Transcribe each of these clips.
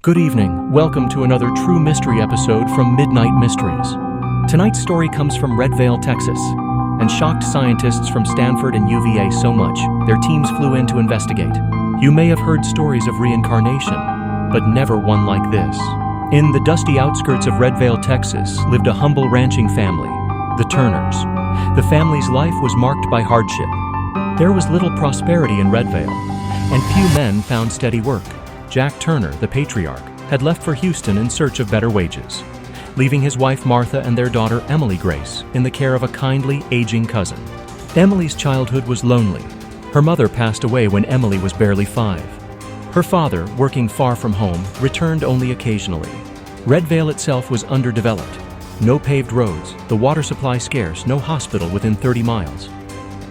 Good evening, welcome to another true mystery episode from Midnight Mysteries. Tonight's story comes from Redvale, Texas, and shocked scientists from Stanford and UVA so much, their teams flew in to investigate. You may have heard stories of reincarnation, but never one like this. In the dusty outskirts of Redvale, Texas, lived a humble ranching family, the Turners. The family's life was marked by hardship. There was little prosperity in Redvale, and few men found steady work. Jack Turner, the patriarch, had left for Houston in search of better wages, leaving his wife Martha and their daughter Emily Grace in the care of a kindly, aging cousin. Emily's childhood was lonely. Her mother passed away when Emily was barely 5. Her father, working far from home, returned only occasionally. Redvale itself was underdeveloped. No paved roads, the water supply scarce, no hospital within 30 miles.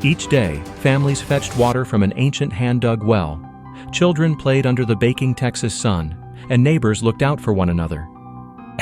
Each day, families fetched water from an ancient hand-dug well. Children played under the baking Texas sun, and neighbors looked out for one another.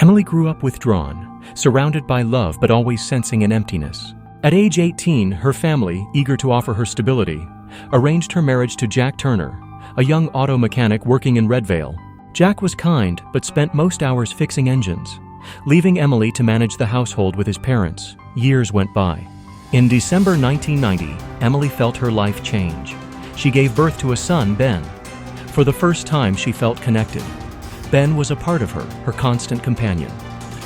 Emily grew up withdrawn, surrounded by love but always sensing an emptiness. At age 18, her family, eager to offer her stability, arranged her marriage to Jack Turner, a young auto mechanic working in Redvale. Jack was kind but spent most hours fixing engines, leaving Emily to manage the household with his parents. Years went by. In December 1990, Emily felt her life change. She gave birth to a son, Ben. For the first time, she felt connected. Ben was a part of her, her constant companion.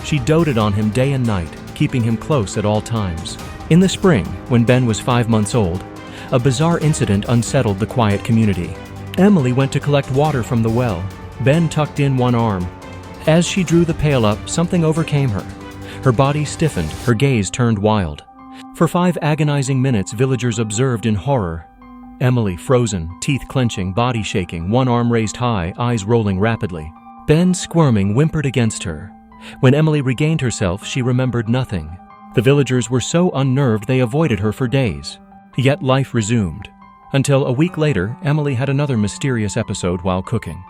She doted on him day and night, keeping him close at all times. In the spring, when Ben was 5 months old, a bizarre incident unsettled the quiet community. Emily went to collect water from the well. Ben tucked in one arm. As she drew the pail up, something overcame her. Her body stiffened, her gaze turned wild. For 5 agonizing minutes, villagers observed in horror. Emily, frozen, teeth clenching, body shaking, one arm raised high, eyes rolling rapidly. Ben, squirming, whimpered against her. When Emily regained herself, she remembered nothing. The villagers were so unnerved they avoided her for days. Yet life resumed. Until a week later, Emily had another mysterious episode while cooking.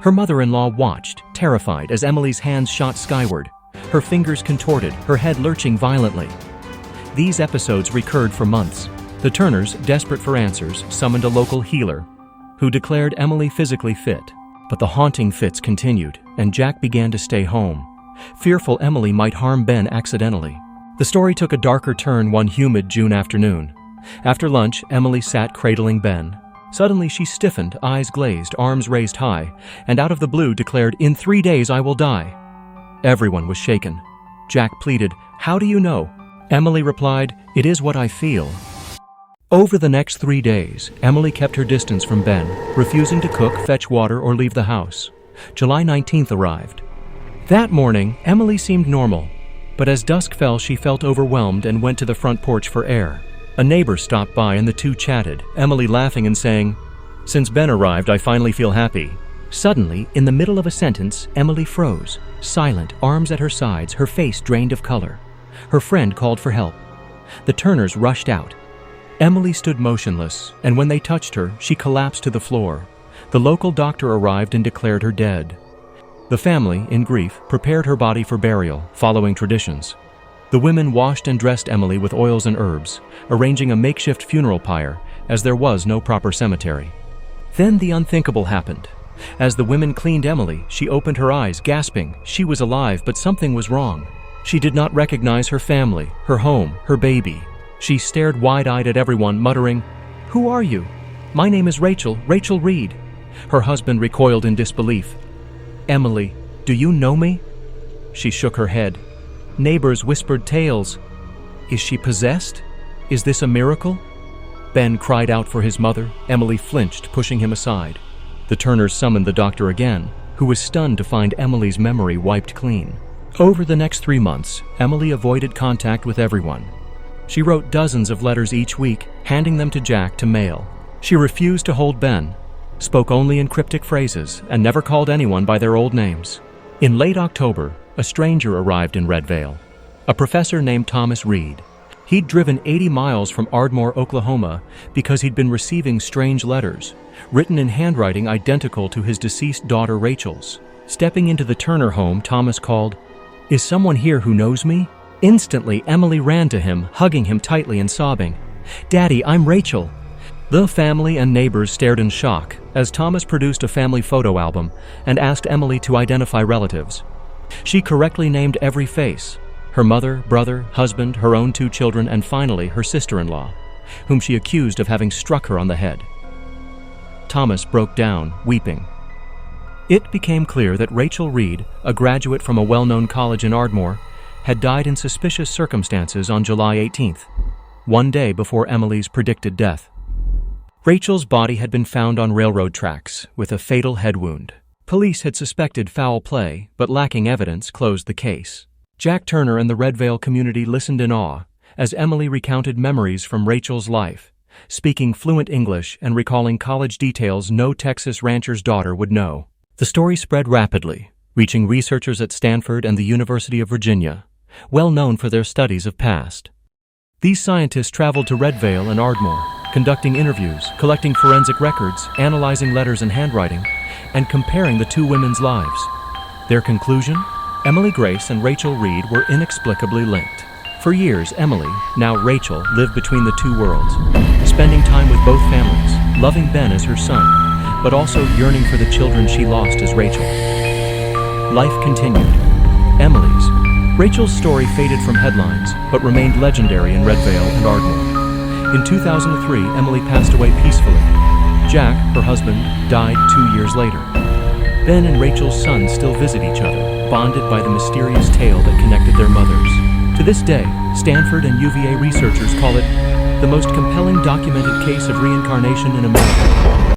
Her mother-in-law watched, terrified, as Emily's hands shot skyward, her fingers contorted, her head lurching violently. These episodes recurred for months. The Turners, desperate for answers, summoned a local healer, who declared Emily physically fit. But the haunting fits continued, and Jack began to stay home, fearful Emily might harm Ben accidentally. The story took a darker turn one humid June afternoon. After lunch, Emily sat cradling Ben. Suddenly she stiffened, eyes glazed, arms raised high, and out of the blue declared, "In 3 days I will die." Everyone was shaken. Jack pleaded, "How do you know?" Emily replied, "It is what I feel." Over the next 3 days, Emily kept her distance from Ben, refusing to cook, fetch water, or leave the house. July 19th arrived. That morning, Emily seemed normal, but as dusk fell, she felt overwhelmed and went to the front porch for air. A neighbor stopped by and the two chatted, Emily laughing and saying, "Since Ben arrived, I finally feel happy." Suddenly, in the middle of a sentence, Emily froze, silent, arms at her sides, her face drained of color. Her friend called for help. The Turners rushed out. Emily stood motionless, and when they touched her, she collapsed to the floor. The local doctor arrived and declared her dead. The family, in grief, prepared her body for burial, following traditions. The women washed and dressed Emily with oils and herbs, arranging a makeshift funeral pyre, as there was no proper cemetery. Then the unthinkable happened. As the women cleaned Emily, she opened her eyes, gasping. She was alive, but something was wrong. She did not recognize her family, her home, her baby. She stared wide-eyed at everyone, muttering, "Who are you?" "My name is Rachel Reed." Her husband recoiled in disbelief. "Emily, do you know me?" She shook her head. Neighbors whispered tales. "Is she possessed? Is this a miracle?" Ben cried out for his mother. Emily flinched, pushing him aside. The Turners summoned the doctor again, who was stunned to find Emily's memory wiped clean. Over the next 3 months, Emily avoided contact with everyone. She wrote dozens of letters each week, handing them to Jack to mail. She refused to hold Ben, spoke only in cryptic phrases, and never called anyone by their old names. In late October, a stranger arrived in Redvale, a professor named Thomas Reed. He'd driven 80 miles from Ardmore, Oklahoma, because he'd been receiving strange letters, written in handwriting identical to his deceased daughter Rachel's. Stepping into the Turner home, Thomas called, "Is someone here who knows me?" Instantly, Emily ran to him, hugging him tightly and sobbing, "Daddy, I'm Rachel." The family and neighbors stared in shock as Thomas produced a family photo album and asked Emily to identify relatives. She correctly named every face: her mother, brother, husband, her own 2 children, and finally her sister-in-law, whom she accused of having struck her on the head. Thomas broke down, weeping. It became clear that Rachel Reed, a graduate from a well-known college in Ardmore, had died in suspicious circumstances on July 18th, one day before Emily's predicted death. Rachel's body had been found on railroad tracks with a fatal head wound. Police had suspected foul play, but lacking evidence, closed the case. Jack Turner and the Redvale community listened in awe as Emily recounted memories from Rachel's life, speaking fluent English and recalling college details no Texas rancher's daughter would know. The story spread rapidly, reaching researchers at Stanford and the University of Virginia, well known for their studies of past. These scientists traveled to Redvale and Ardmore, conducting interviews, collecting forensic records, analyzing letters and handwriting, and comparing the 2 women's lives. Their conclusion? Emily Grace and Rachel Reed were inexplicably linked. For years, Emily, now Rachel, lived between the 2 worlds, spending time with both families, loving Ben as her son, but also yearning for the children she lost as Rachel. Life continued. Rachel's story faded from headlines, but remained legendary in Redvale and Ardmore. In 2003, Emily passed away peacefully. Jack, her husband, died 2 years later. Ben and Rachel's son still visit each other, bonded by the mysterious tale that connected their mothers. To this day, Stanford and UVA researchers call it the most compelling documented case of reincarnation in America.